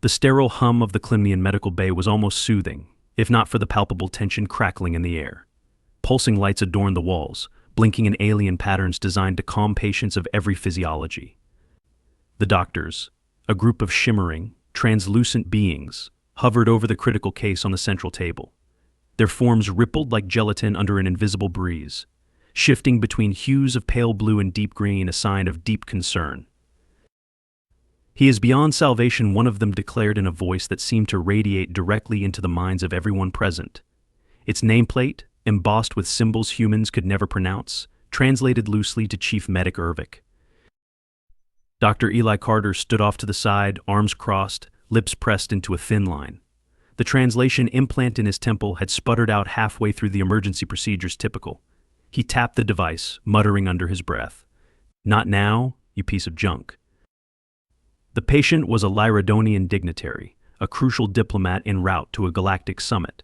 The sterile hum of the Klimnian medical bay was almost soothing, if not for the palpable tension crackling in the air. Pulsing lights adorned the walls, blinking in alien patterns designed to calm patients of every physiology. The doctors, a group of shimmering, translucent beings, hovered over the critical case on the central table. Their forms rippled like gelatin under an invisible breeze, shifting between hues of pale blue and deep green, a sign of deep concern. "He is beyond salvation," one of them declared in a voice that seemed to radiate directly into the minds of everyone present. Its nameplate, embossed with symbols humans could never pronounce, translated loosely to Chief Medic Ervik. Dr. Eli Carter stood off to the side, arms crossed, lips pressed into a thin line. The translation implant in his temple had sputtered out halfway through the emergency procedures typical. He tapped the device, muttering under his breath, "Not now, you piece of junk." The patient was a Lyradonian dignitary, a crucial diplomat en route to a galactic summit.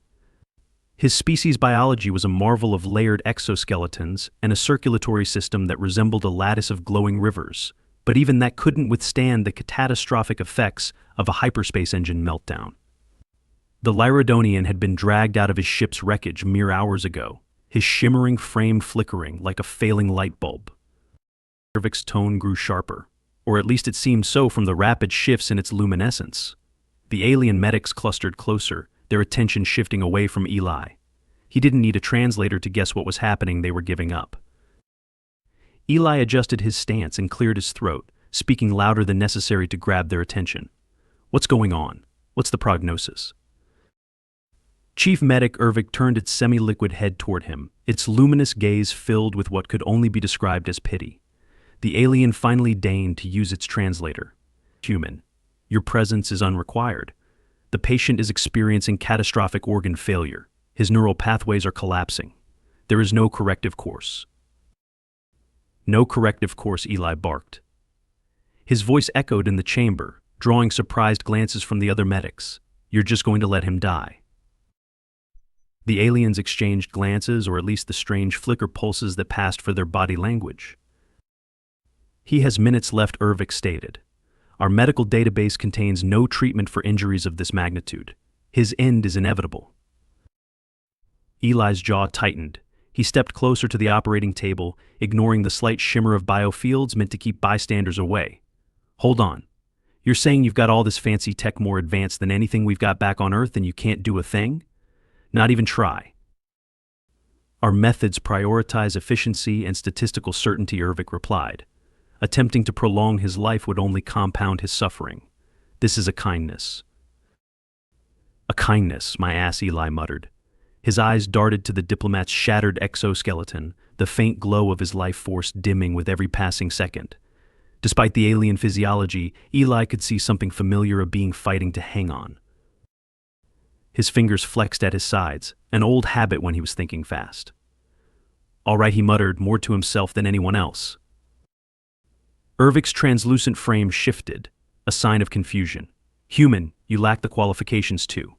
His species' biology was a marvel of layered exoskeletons and a circulatory system that resembled a lattice of glowing rivers, but even that couldn't withstand the catastrophic effects of a hyperspace engine meltdown. The Lyradonian had been dragged out of his ship's wreckage mere hours ago, his shimmering frame flickering like a failing light bulb. Ervik's tone grew sharper, or at least it seemed so from the rapid shifts in its luminescence. The alien medics clustered closer, their attention shifting away from Eli. He didn't need a translator to guess what was happening. They were giving up. Eli adjusted his stance and cleared his throat, speaking louder than necessary to grab their attention. "What's going on? What's the prognosis?" Chief Medic Ervik turned its semi-liquid head toward him, its luminous gaze filled with what could only be described as pity. The alien finally deigned to use its translator. "Human, your presence is unrequired. The patient is experiencing catastrophic organ failure. His neural pathways are collapsing. There is no corrective course." "No corrective course," Eli barked. His voice echoed in the chamber, drawing surprised glances from the other medics. "You're just going to let him die?" The aliens exchanged glances, or at least the strange flicker pulses that passed for their body language. "He has minutes left," Ervik stated. "Our medical database contains no treatment for injuries of this magnitude. His end is inevitable." Eli's jaw tightened. He stepped closer to the operating table, ignoring the slight shimmer of biofields meant to keep bystanders away. "Hold on. You're saying you've got all this fancy tech more advanced than anything we've got back on Earth and you can't do a thing? Not even try." "Our methods prioritize efficiency and statistical certainty," Ervik replied. "Attempting to prolong his life would only compound his suffering. This is a kindness." "A kindness, my ass," Eli muttered. His eyes darted to the diplomat's shattered exoskeleton, the faint glow of his life force dimming with every passing second. Despite the alien physiology, Eli could see something familiar, a being fighting to hang on. His fingers flexed at his sides, an old habit when he was thinking fast. "All right," he muttered, more to himself than anyone else. Ervik's translucent frame shifted, a sign of confusion. "Human, you lack the qualifications too."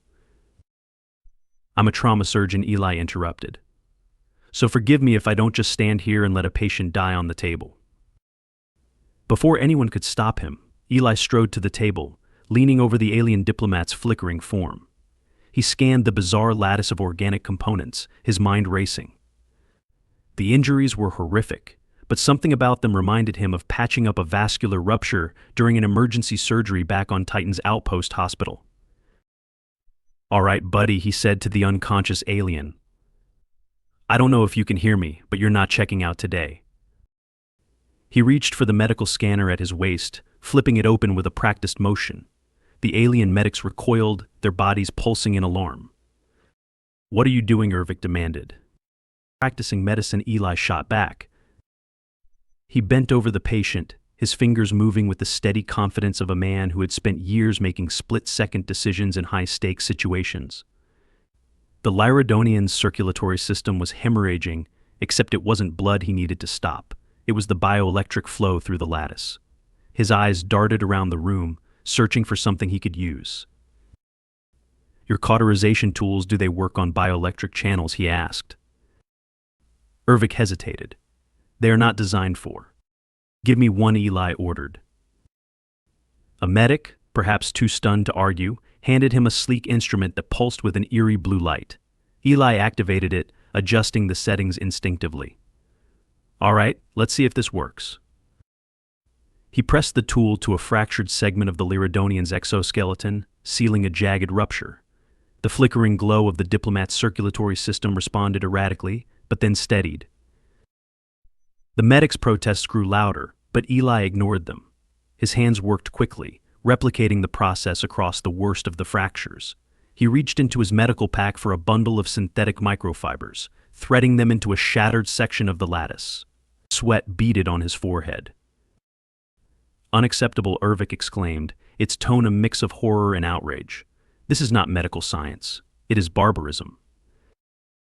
"I'm a trauma surgeon," Eli interrupted. "So forgive me if I don't just stand here and let a patient die on the table." Before anyone could stop him, Eli strode to the table, leaning over the alien diplomat's flickering form. He scanned the bizarre lattice of organic components, his mind racing. The injuries were horrific, but something about them reminded him of patching up a vascular rupture during an emergency surgery back on Titan's outpost hospital. "All right, buddy," he said to the unconscious alien. "I don't know if you can hear me, but you're not checking out today." He reached for the medical scanner at his waist, flipping it open with a practiced motion. The alien medics recoiled, their bodies pulsing in alarm. "What are you doing?" Ervik demanded. "Practicing medicine," Eli shot back. He bent over the patient, his fingers moving with the steady confidence of a man who had spent years making split-second decisions in high-stakes situations. The Lyradonian's circulatory system was hemorrhaging, except it wasn't blood he needed to stop. It was the bioelectric flow through the lattice. His eyes darted around the room, searching for something he could use. "Your cauterization tools, do they work on bioelectric channels?" he asked. Ervik hesitated. "They are not designed for." "Give me one," Eli ordered. A medic, perhaps too stunned to argue, handed him a sleek instrument that pulsed with an eerie blue light. Eli activated it, adjusting the settings instinctively. All right, let's see if this works. He pressed the tool to a fractured segment of the Lyridonian's exoskeleton, sealing a jagged rupture. The flickering glow of the diplomat's circulatory system responded erratically, but then steadied. The medic's protests grew louder, but Eli ignored them. His hands worked quickly, replicating the process across the worst of the fractures. He reached into his medical pack for a bundle of synthetic microfibers, threading them into a shattered section of the lattice. Sweat beaded on his forehead. Unacceptable, Ervik exclaimed, its tone a mix of horror and outrage. This is not medical science. It is barbarism.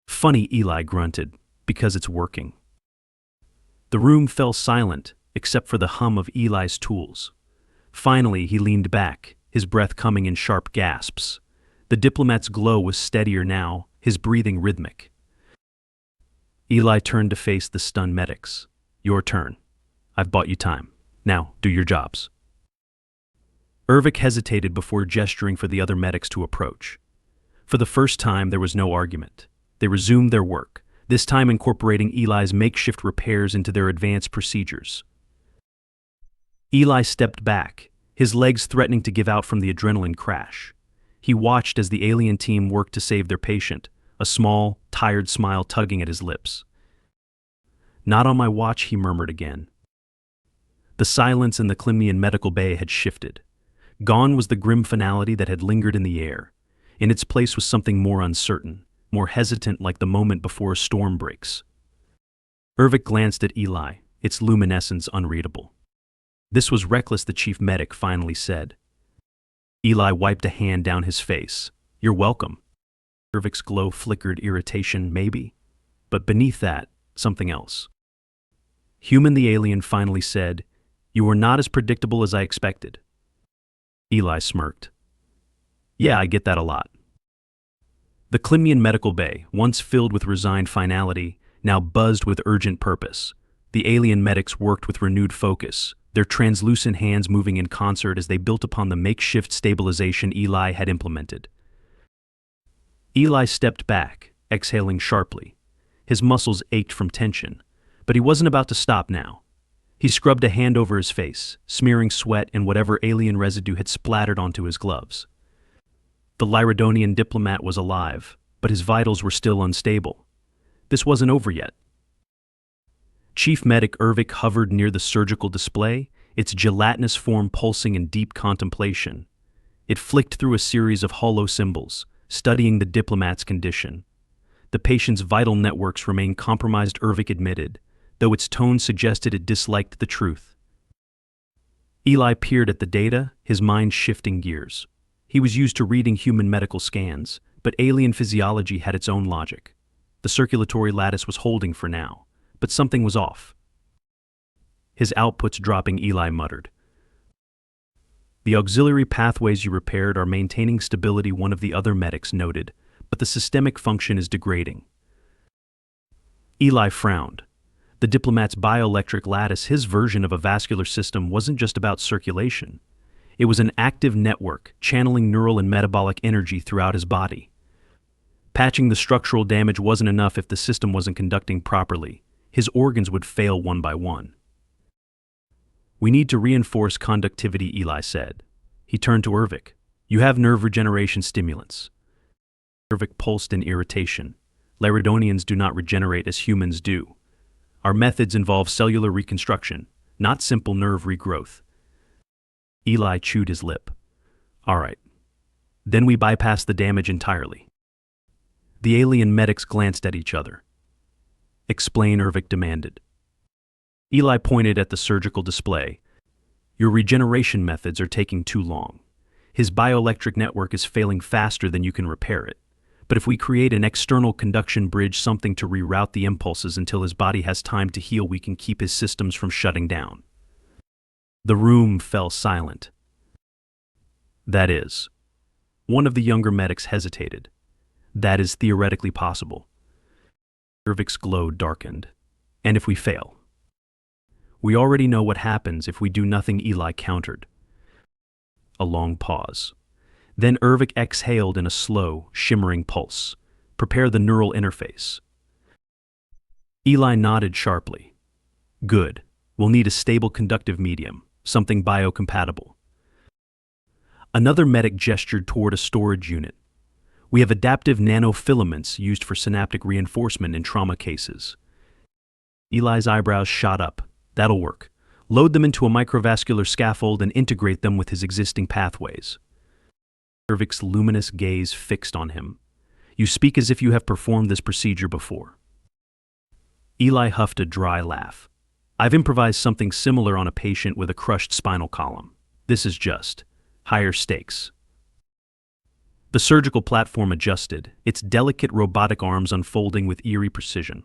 Funny, Eli grunted, because it's working. The room fell silent, except for the hum of Eli's tools. Finally, he leaned back, his breath coming in sharp gasps. The diplomat's glow was steadier now, his breathing rhythmic. Eli turned to face the stunned medics. Your turn. I've bought you time. Now, do your jobs. Ervik hesitated before gesturing for the other medics to approach. For the first time, there was no argument. They resumed their work, this time incorporating Eli's makeshift repairs into their advanced procedures. Eli stepped back, his legs threatening to give out from the adrenaline crash. He watched as the alien team worked to save their patient, a small, tired smile tugging at his lips. Not on my watch, he murmured again. The silence in the Klimnian medical bay had shifted. Gone was the grim finality that had lingered in the air. In its place was something more uncertain, more hesitant, like the moment before a storm breaks. Ervik glanced at Eli, its luminescence unreadable. This was reckless, the chief medic finally said. Eli wiped a hand down his face. You're welcome. Ervik's glow flickered irritation, maybe. But beneath that, something else. Human, the alien finally said, you were not as predictable as I expected. Eli smirked. Yeah, I get that a lot. The Klimnian medical bay, once filled with resigned finality, now buzzed with urgent purpose. The alien medics worked with renewed focus, their translucent hands moving in concert as they built upon the makeshift stabilization Eli had implemented. Eli stepped back, exhaling sharply. His muscles ached from tension, but he wasn't about to stop now. He scrubbed a hand over his face, smearing sweat and whatever alien residue had splattered onto his gloves. The Lyridonian diplomat was alive, but his vitals were still unstable. This wasn't over yet. Chief Medic Ervik hovered near the surgical display, its gelatinous form pulsing in deep contemplation. It flicked through a series of hollow symbols, studying the diplomat's condition. The patient's vital networks remained compromised, Ervik admitted, though its tone suggested it disliked the truth. Eli peered at the data, his mind shifting gears. He was used to reading human medical scans, but alien physiology had its own logic. The circulatory lattice was holding for now, but something was off. His outputs dropping, Eli muttered. The auxiliary pathways you repaired are maintaining stability, one of the other medics noted, but the systemic function is degrading. Eli frowned. The diplomat's bioelectric lattice, his version of a vascular system, wasn't just about circulation. It was an active network, channeling neural and metabolic energy throughout his body. Patching the structural damage wasn't enough if the system wasn't conducting properly. His organs would fail one by one. We need to reinforce conductivity, Eli said. He turned to Ervik. You have nerve regeneration stimulants. Ervik pulsed in irritation. Lyridonians do not regenerate as humans do. Our methods involve cellular reconstruction, not simple nerve regrowth. Eli chewed his lip. All right. Then we bypass the damage entirely. The alien medics glanced at each other. Explain, Ervik demanded. Eli pointed at the surgical display. Your regeneration methods are taking too long. His bioelectric network is failing faster than you can repair it. But if we create an external conduction bridge, something to reroute the impulses until his body has time to heal, we can keep his systems from shutting down. The room fell silent. That is. One of the younger medics hesitated. That is theoretically possible. Ervik's glow darkened. And if we fail? We already know what happens if we do nothing, Eli countered. A long pause. Then Ervik exhaled in a slow, shimmering pulse. Prepare the neural interface. Eli nodded sharply. Good. We'll need a stable conductive medium, something biocompatible. Another medic gestured toward a storage unit. We have adaptive nanofilaments used for synaptic reinforcement in trauma cases. Eli's eyebrows shot up. That'll work. Load them into a microvascular scaffold and integrate them with his existing pathways. Ervik's luminous gaze fixed on him. You speak as if you have performed this procedure before. Eli huffed a dry laugh. I've improvised something similar on a patient with a crushed spinal column. This is just higher stakes. The surgical platform adjusted, its delicate robotic arms unfolding with eerie precision.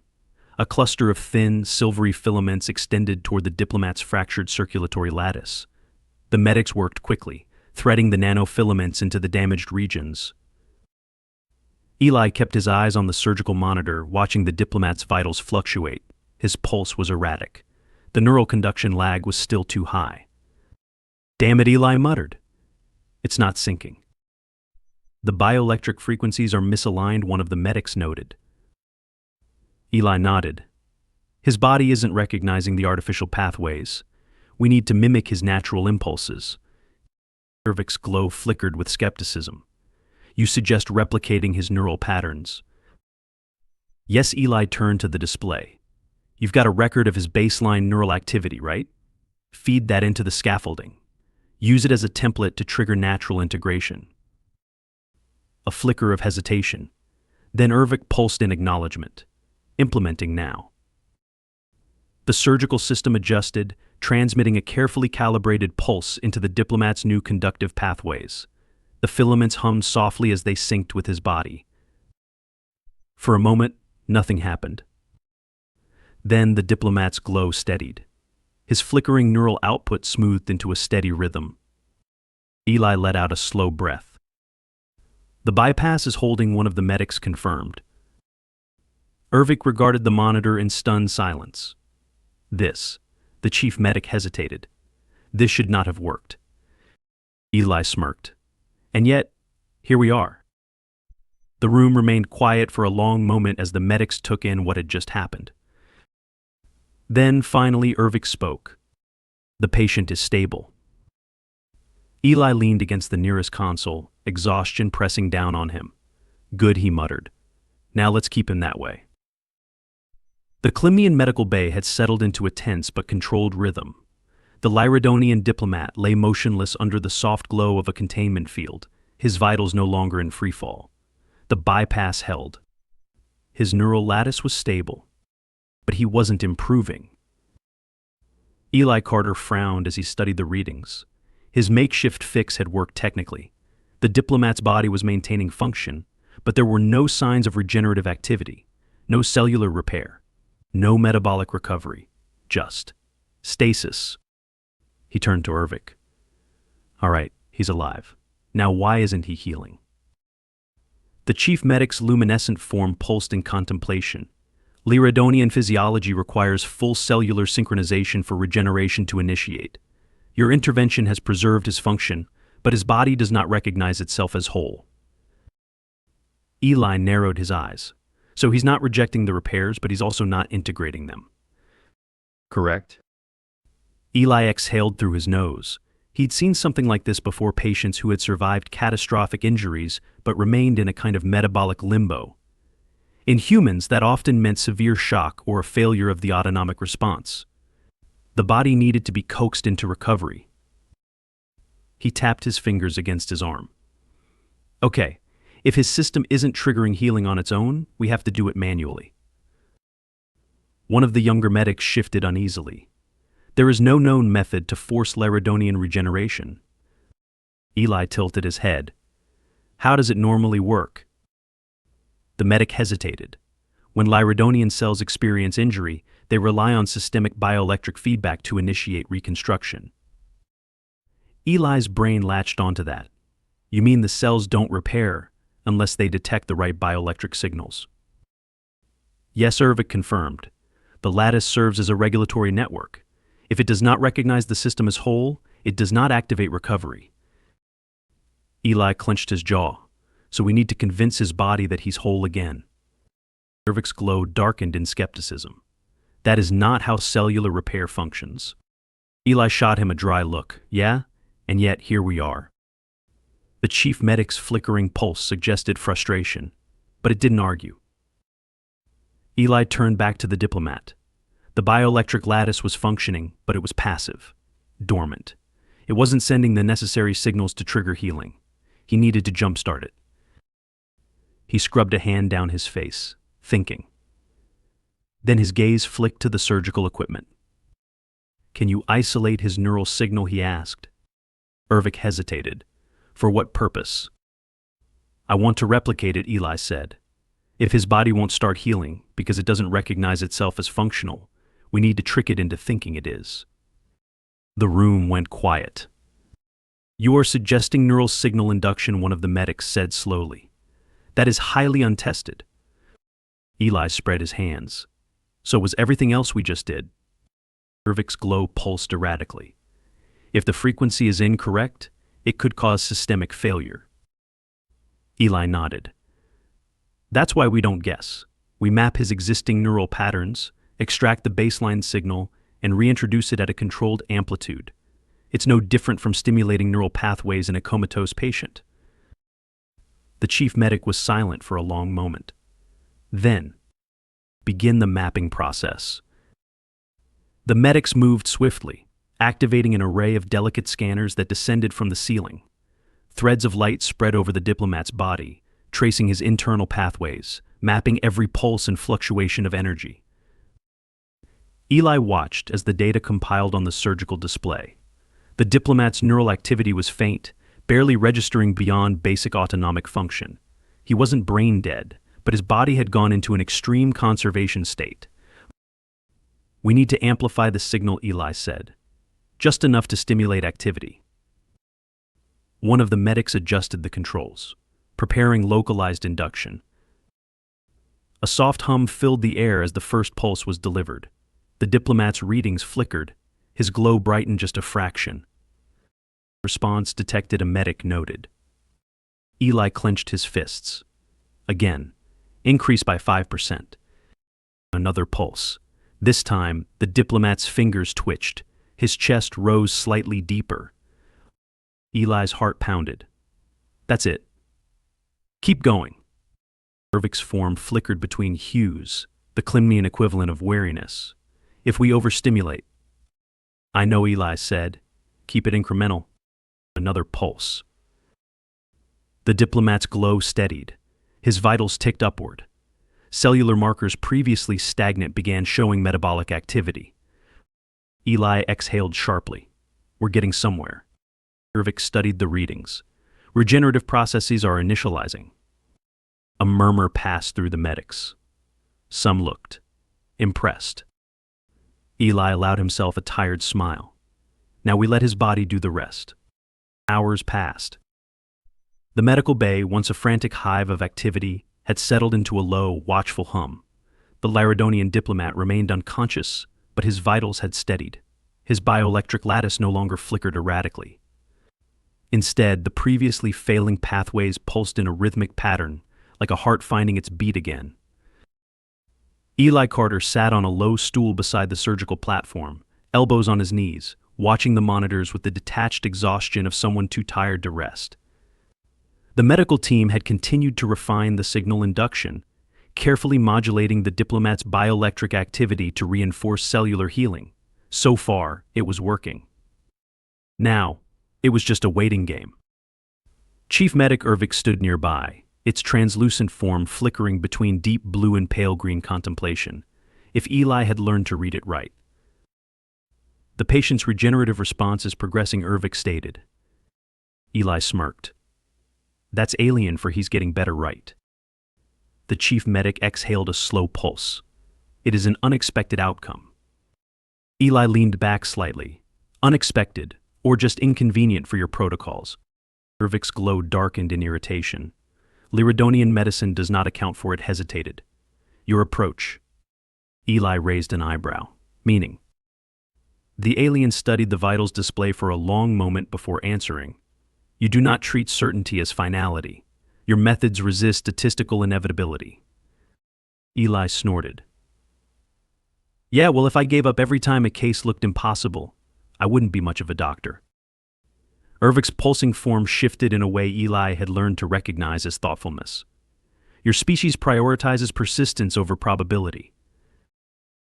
A cluster of thin, silvery filaments extended toward the diplomat's fractured circulatory lattice. The medics worked quickly, threading the nanofilaments into the damaged regions. Eli kept his eyes on the surgical monitor, watching the diplomat's vitals fluctuate. His pulse was erratic. The neural conduction lag was still too high. Damn it, Eli muttered. It's not syncing. The bioelectric frequencies are misaligned, one of the medics noted. Eli nodded. His body isn't recognizing the artificial pathways. We need to mimic his natural impulses. Ervik's glow flickered with skepticism. You suggest replicating his neural patterns. Yes, Eli turned to the display. You've got a record of his baseline neural activity, right? Feed that into the scaffolding. Use it as a template to trigger natural integration. A flicker of hesitation. Then Ervik pulsed in acknowledgement. Implementing now. The surgical system adjusted, transmitting a carefully calibrated pulse into the diplomat's new conductive pathways. The filaments hummed softly as they synced with his body. For a moment, nothing happened. Then the diplomat's glow steadied. His flickering neural output smoothed into a steady rhythm. Eli let out a slow breath. The bypass is holding, one of the medics confirmed. Ervik regarded the monitor in stunned silence. The chief medic hesitated. This should not have worked. Eli smirked. And yet, here we are. The room remained quiet for a long moment as the medics took in what had just happened. Then, finally, Ervik spoke. The patient is stable. Eli leaned against the nearest console, exhaustion pressing down on him. Good, he muttered. Now let's keep him that way. The Klimian medical bay had settled into a tense but controlled rhythm. The Lyridonian diplomat lay motionless under the soft glow of a containment field, his vitals no longer in freefall. The bypass held. His neural lattice was stable, but he wasn't improving. Eli Carter frowned as he studied the readings. His makeshift fix had worked technically. The diplomat's body was maintaining function, but there were no signs of regenerative activity, no cellular repair, no metabolic recovery, just stasis. He turned to Ervik. All right, he's alive. Now why isn't he healing? The chief medic's luminescent form pulsed in contemplation. Lyridonian physiology requires full cellular synchronization for regeneration to initiate. Your intervention has preserved his function, but his body does not recognize itself as whole. Eli narrowed his eyes. So he's not rejecting the repairs, but he's also not integrating them. Correct? Eli exhaled through his nose. He'd seen something like this before, patients who had survived catastrophic injuries but remained in a kind of metabolic limbo. In humans, that often meant severe shock or a failure of the autonomic response. The body needed to be coaxed into recovery. He tapped his fingers against his arm. Okay, if his system isn't triggering healing on its own, we have to do it manually. One of the younger medics shifted uneasily. There is no known method to force Lyridonian regeneration. Eli tilted his head. How does it normally work? The medic hesitated. When Lyridonian cells experience injury, they rely on systemic bioelectric feedback to initiate reconstruction. Eli's brain latched onto that. You mean the cells don't repair unless they detect the right bioelectric signals? Yes, Ervik confirmed. The lattice serves as a regulatory network. If it does not recognize the system as whole, it does not activate recovery. Eli clenched his jaw. So we need to convince his body that he's whole again. Ervik's glow darkened in skepticism. That is not how cellular repair functions. Eli shot him a dry look. Yeah? And yet here we are. The chief medic's flickering pulse suggested frustration, but it didn't argue. Eli turned back to the diplomat. The bioelectric lattice was functioning, but it was passive, dormant. It wasn't sending the necessary signals to trigger healing. He needed to jumpstart it. He scrubbed a hand down his face, thinking. Then his gaze flicked to the surgical equipment. Can you isolate his neural signal, he asked. Ervik hesitated. For what purpose? I want to replicate it, Eli said. If his body won't start healing because it doesn't recognize itself as functional, we need to trick it into thinking it is. The room went quiet. You are suggesting neural signal induction, one of the medics said slowly. That is highly untested. Eli spread his hands. So was everything else we just did? Ervik's glow pulsed erratically. If the frequency is incorrect, it could cause systemic failure. Eli nodded. That's why we don't guess. We map his existing neural patterns, extract the baseline signal, and reintroduce it at a controlled amplitude. It's no different from stimulating neural pathways in a comatose patient. The chief medic was silent for a long moment. Then, begin the mapping process. The medics moved swiftly, activating an array of delicate scanners that descended from the ceiling. Threads of light spread over the diplomat's body, tracing his internal pathways, mapping every pulse and fluctuation of energy. Eli watched as the data compiled on the surgical display. The diplomat's neural activity was faint, barely registering beyond basic autonomic function. He wasn't brain dead, but his body had gone into an extreme conservation state. We need to amplify the signal, Eli said. Just enough to stimulate activity. One of the medics adjusted the controls, preparing localized induction. A soft hum filled the air as the first pulse was delivered. The diplomat's readings flickered, his glow brightened just a fraction. Response detected, a medic noted. Eli clenched his fists. Again, increased by 5%. Another pulse. This time, the diplomat's fingers twitched. His chest rose slightly deeper. Eli's heart pounded. That's it. Keep going. Ervik's form flickered between hues, the Klimnian equivalent of weariness. If we overstimulate. I know, Eli said. Keep it incremental. Another pulse. The diplomat's glow steadied. His vitals ticked upward. Cellular markers previously stagnant began showing metabolic activity. Eli exhaled sharply. We're getting somewhere. Ervik studied the readings. Regenerative processes are initializing. A murmur passed through the medics. Some looked impressed. Eli allowed himself a tired smile. Now we let his body do the rest. Hours passed. The medical bay, once a frantic hive of activity, had settled into a low, watchful hum. The Lyridonian diplomat remained unconscious, but his vitals had steadied. His bioelectric lattice no longer flickered erratically. Instead, the previously failing pathways pulsed in a rhythmic pattern, like a heart finding its beat again. Eli Carter sat on a low stool beside the surgical platform, elbows on his knees, watching the monitors with the detached exhaustion of someone too tired to rest. The medical team had continued to refine the signal induction, carefully modulating the diplomat's bioelectric activity to reinforce cellular healing. So far, it was working. Now, it was just a waiting game. Chief Medic Ervik stood nearby, its translucent form flickering between deep blue and pale green contemplation, if Eli had learned to read it right. The patient's regenerative response is progressing, Ervik stated. Eli smirked. That's alien, for he's getting better, right? The chief medic exhaled a slow pulse. It is an unexpected outcome. Eli leaned back slightly. Unexpected, or just inconvenient for your protocols. Ervik's glow darkened in irritation. Lyridonian medicine does not account for it, hesitated. Your approach. Eli raised an eyebrow. Meaning? The alien studied the vitals display for a long moment before answering. You do not treat certainty as finality. Your methods resist statistical inevitability. Eli snorted. Yeah, well, if I gave up every time a case looked impossible, I wouldn't be much of a doctor. Ervik's pulsing form shifted in a way Eli had learned to recognize as thoughtfulness. Your species prioritizes persistence over probability.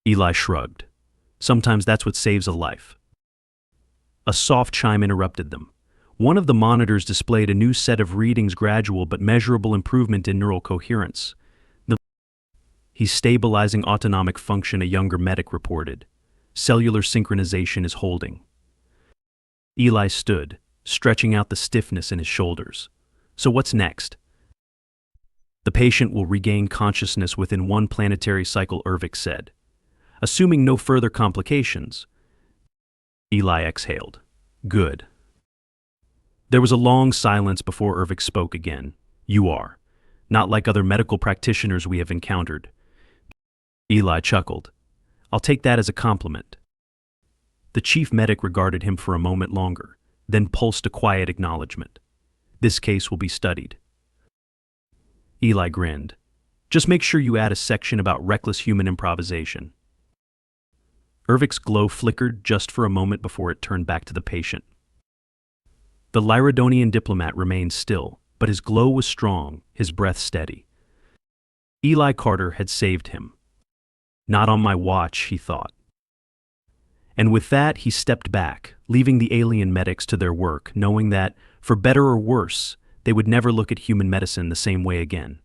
Eli shrugged. Sometimes that's what saves a life. A soft chime interrupted them. One of the monitors displayed a new set of readings, gradual but measurable improvement in neural coherence. He's stabilizing autonomic function, a younger medic reported. Cellular synchronization is holding. Eli stood, stretching out the stiffness in his shoulders. So what's next? The patient will regain consciousness within one planetary cycle, Ervik said. Assuming no further complications. Eli exhaled. Good. There was a long silence before Ervik spoke again. You are. Not like other medical practitioners we have encountered. Eli chuckled. I'll take that as a compliment. The chief medic regarded him for a moment longer, then pulsed a quiet acknowledgement. This case will be studied. Eli grinned. Just make sure you add a section about reckless human improvisation. Ervik's glow flickered just for a moment before it turned back to the patient. The Lyradonian diplomat remained still, but his glow was strong, his breath steady. Eli Carter had saved him. Not on my watch, he thought. And with that, he stepped back, leaving the alien medics to their work, knowing that, for better or worse, they would never look at human medicine the same way again.